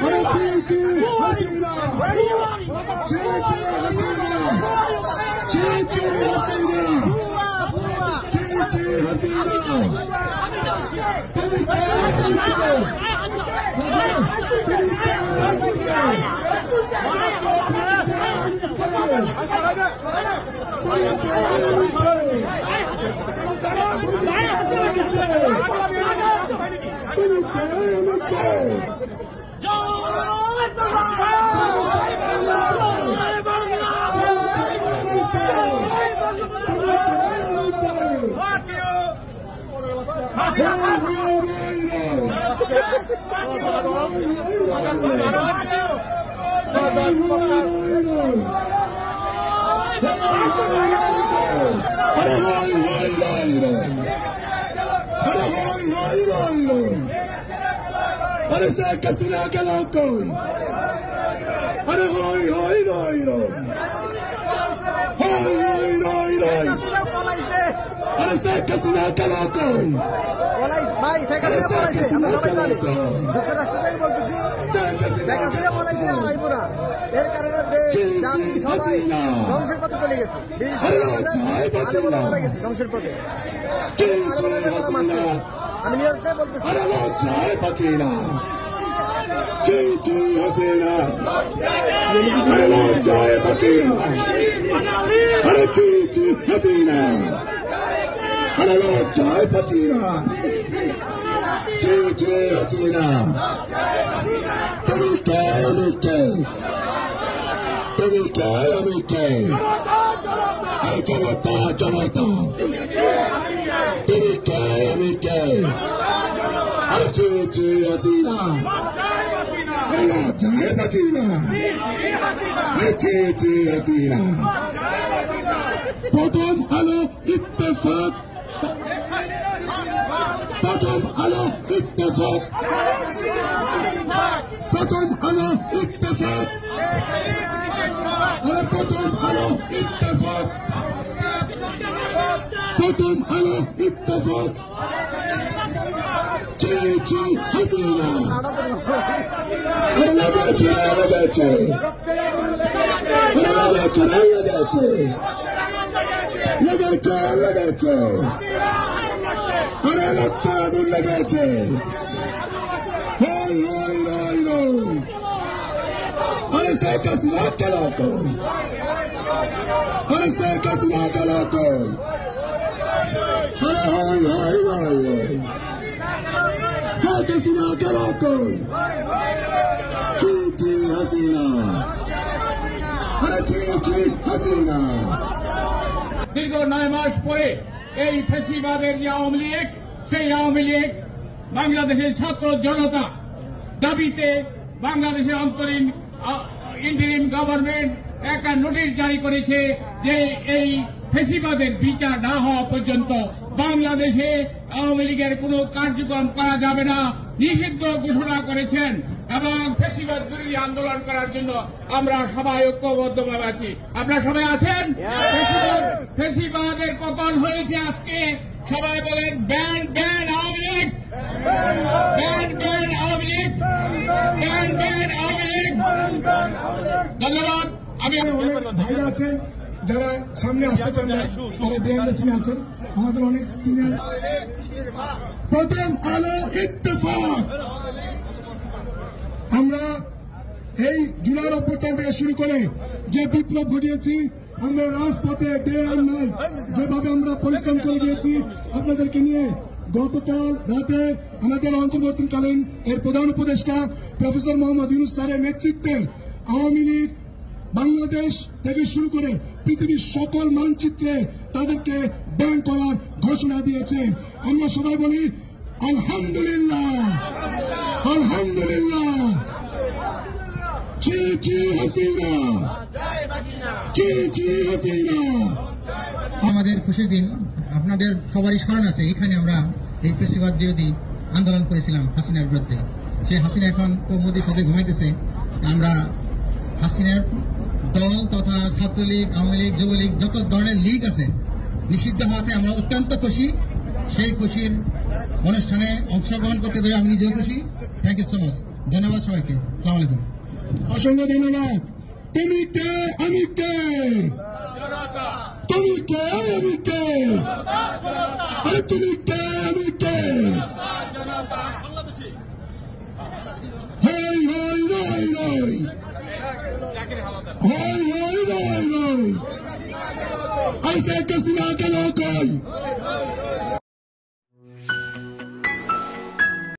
अरे जी जी हसीना, जी जी हसीना, जी जी हसीना, जी जी हसीना। अरे से कसीना के लोको, अरे होय होय होय होय, होय होय होय होय, अरे से कसीना के लोको, भाई से कसीना पलाइছে, আমরা সবাই জানি যুক্তরাষ্ট্র থেকে বলতেছি से कसीना পলাইছে আরাইপুরা, এর কারণে দেশ জাতি সবাই ধ্বংসের পথে চলে গেছে, আলেমরা মারা গেছে ধ্বংসের পথে। আমি নিয়তে বলতেছি अरे वो चाय बचीना, जी जी हसीना, अरे वो चाय बचीना, अरे जी जी हसीना, अरे वो चाय बचीना, जी जी हसीना। तुम क्या अरे जनता जनता, अरे जी जी हसीना, अरे वो चाय बचीना, अरे जी जी हसीना। प्रथम आलो इत्तेफाक, प्रथम आलो इत्तेफाक, प्रथम आलो इत्तेफाक, अरे प्रथम आलो इत्तेफाक, प्रथम आलो इत्तेफाक, जी जी हसीना। अरे लगाचे लगाचे, अरे लगाचे लगाचे, लगाचे लगाचे, अरे लगता दूर लगाचे, होय होय होय होय, अरे से कसीना के लोको, अरे से कसीना के लोको, अरे होय होय होय होय, से कसीना के लोको, जी जी हसीना, अरे जी जी हसीना। দীর্ঘ 9 মাস পরে এই ফ্যাসিবাদের যে আওয়ামী লীগ, সেই আওয়ামী লীগ বাংলাদেশের ছাত্র জনতা দাবিতে বাংলাদেশের অন্তরীণ ইন্টারিম গভর্নমেন্ট একটা নোটিশ জারি করেছে যে এই ফ্যাসিবাদের বিচার না হওয়া পর্যন্ত বাংলাদেশে আওয়ামী লীগের কোন কার্যক্রম করা যাবে না, নিষিদ্ধ ঘোষণা করেছেন। এবং ফ্যাসিবাদ বিরোধী আন্দোলন করার জন্য আমরা সবাই ঐক্যবদ্ধভাবে আছি। আপনারা সবাই আছেন? ফ্যাসিবাদের পতন হয়েছে আজকে, সবাই বলেন ban ban Awami League, ban ban Awami League, ban ban Awami League. ধন্যবাদ। আমি অনেক ভাইরা আছেন যারা সামনে আসতে চান না, তারা বিহাইন্ড দ্য সিনে আছেন, আমাদের অনেক সিনিয়র। প্রথম আলো ইত্তেফাক, আমরা এই জুলাইয়ের অভ্যুত্থান থেকে শুরু করে যে বিপ্লব ঘটিয়েছি, আমরা রাজপথে ডে অ্যান্ড নাইট যেভাবে আমরা পরিশ্রম করে গিয়েছি আপনাদেরকে নিয়ে। গতকাল রাতে আমাদের অন্তর্বর্তীকালীন এর প্রধান উপদেষ্টা প্রফেসর মোহাম্মদ ইউনূস স্যারের নেতৃত্বে আওয়ামী লীগ বাংলাদেশ থেকে শুরু করে পৃথিবীর সকল মানচিত্রে তাদেরকে ব্যান করার ঘোষণা দিয়েছে। আমরা সবাই বলি আলহামদুলিল্লাহ, আলহামদুলিল্লাহ, জি জি হাসিনা, জি জি হাসিনা। আমাদের খুশির দিন, আপনাদের সবারই স্মরণ আছে, এখানে আমরা এই ফ্যাসিবাদ বিরোধী আন্দোলন করেছিলাম হাসিনার বিরুদ্ধে। সেই হাসিনা এখন তো মোদির সাথে ঘুমাইতেছে। আমরা হাসিনার দল তথা ছাত্রলীগ, আওয়ামী লীগ, যুবলীগ, যত ধরনের লীগ আছে নিষিদ্ধ হওয়াতে আমরা অত্যন্ত খুশি। সেই খুশির অনুষ্ঠানে অংশগ্রহণ করতে পেরে আমি নিজেও খুশি। Thank you so much. ধন্যবাদ সবাইকে। আসসালামু আলাইকুম। অসংখ্য ধন্যবাদ। তুমি কে আমি কে, তুমি কে আমি কে, আরে তুমি কে আমি কে, হই হই রই রই, হই হই রই রই, আইসে হাসিনা গেল কই।